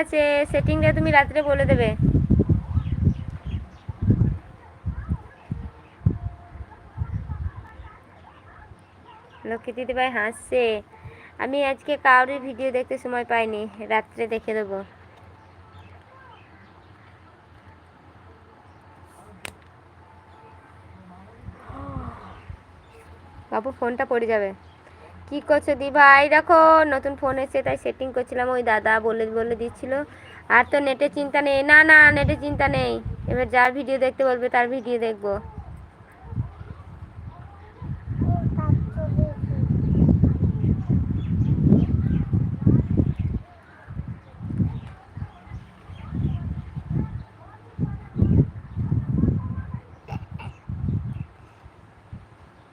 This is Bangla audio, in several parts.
আছে, সেটিংটা তুমি রাত্রে বলে দেবে। লক্ষ্মী দিদি ভাই হাসছে। আমি আজকে কাউরির ভিডিও দেখতে সময় পাইনি, রাত্রে দেখে দেবো। বাবু ফোনটা পড়ে যাবে। কি করছো দি ভাই? দেখো নতুন ফোন এসেছে, তাই সেটিং করছিলাম। ওই দাদা বলে বলে দিচ্ছিল। আর তো নেটের চিন্তা নেই। না না, নেটের চিন্তা নেই। এবার যার ভিডিও দেখতে বলবে তার ভিডিও দেখবো।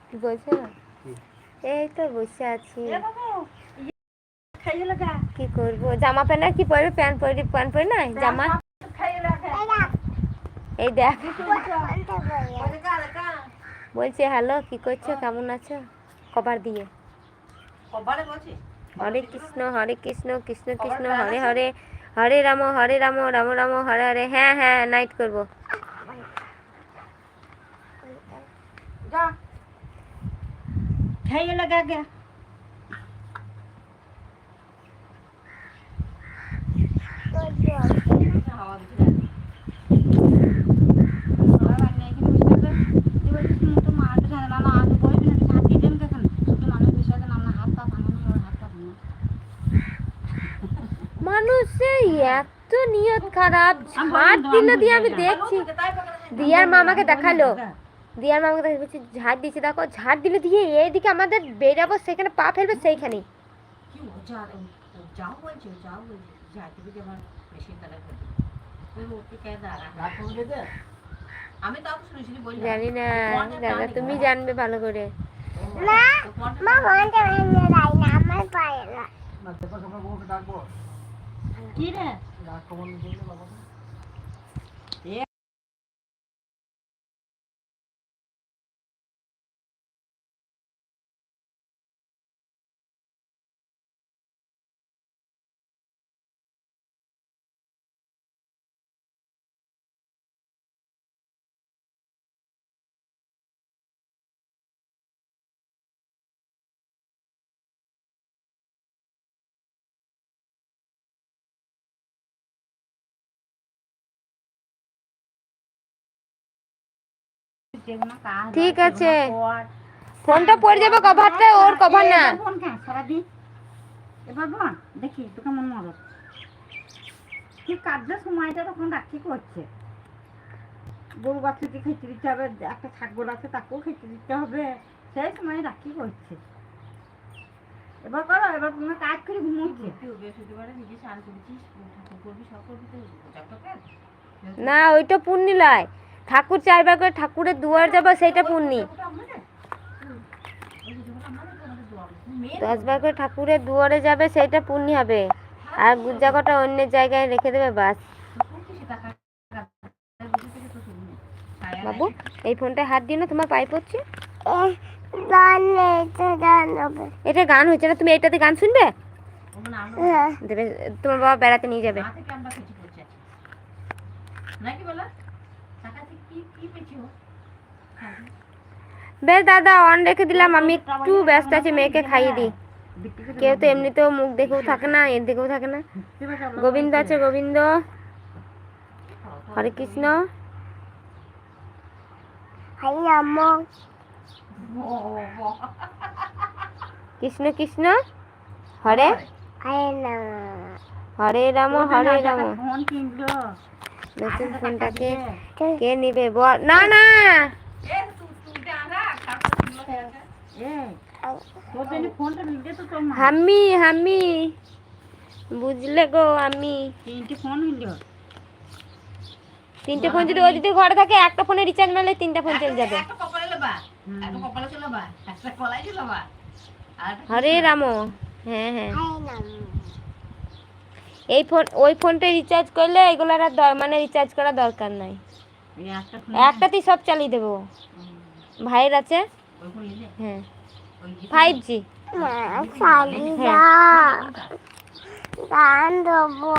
কি বলছো? এই তো বসে আছি। কি করবো? জামা প্যান্ট আর কি পরবে? প্যান্ট পরে না জামা। এই দেখ বলছে হ্যালো, কি করছো, কেমন আছো? কভার দিয়ে হরে কৃষ্ণ কৃষ্ণ কৃষ্ণ হরে হরে, হরে রাম রাম রাম হরে হরে। হ্যাঁ হ্যাঁ, নাইট করবো। खाइए लगा गया মানুষের এত নিয়ত খারাপ। ঝাড় দিল দিয়ে আমি দেখছি। দিয়ার মামাকে দেখালো, দিয়ার মামাকে দেখে বলছি ঝাড় দিচ্ছে, দেখো ঝাড় দিলে দিয়ে এইদিকে আমাদের বেরাবো, সেখানে পা ফেলবে সেইখানে। জানি না দাদা, তুমি জানবে ভালো করে। কি রে ঠিক আছে, ফোনটা পড়ে যাবে, কভারটা ওর কভার না। ফোন খা সারাদিন এবার বোন দেখি তো কেমন মরদ ঠিক কাজের সময়টা তখন রাখি করছে। গরু বাছুরকে খেতে দিতে হবে, একটা ছাগল আছে তাকেও খেতে দিতে হবে, সেই সময় রাখি করছে। এবার করো, এবার কোনো কাজ করে ঘুমোচ্ছে। না ওইটা পুণ্যি লয়, ঠাকুর চারবার করে ঠাকুরের দুয়ার যাবো সেইটা পুণ্যি। 10 বার করে ঠাকুরের দুয়ারে যাবে সেইটা পুণ্যি হবে। আর গুজ্জাকটা অন্য জায়গায় রেখে দেবে, বাস। বাবু এই ফোনটা হাত দিও না, তোমার পায়ে পড়ছে। এটা গান হচ্ছে না, তুমি এটাতে গান শুনবে? দেবে, তোমার বাবা বেড়াতে নিয়ে যাবে। বেশ দাদা, অন রেখে দিলাম, আমি একটু ব্যস্ত আছি, মেয়েকে খাইয়ে দিই। কেউ তো এমনিতেও মুখ দেখেও থাকে না, এর দেখেও থাকে না। গোবিন্দ আছে, গোবিন্দ, হরে কৃষ্ণ, কৃষ্ণ কৃষ্ণ হরে হরে রাম হরে রাম। নতুন ফোনটাকে কে নিবে বল? না না, আমি আমি বুঝলে গো, আমি তিনটে ফোন যদি ও যদি ঘরে থাকে, একটা ফোনে রিচার্জ মারলে 3টা ফোন চলে যাবে। হরে রাম, হ্যাঁ হ্যাঁ। এই ফোন ওই ফোনটা রিচার্জ করলে এগুলার আর মানে রিচার্জ করা দরকার নাই, একটাতেই সব চালিয়ে দেবো। ভাইয়ের আছে, হ্যাঁ 5G।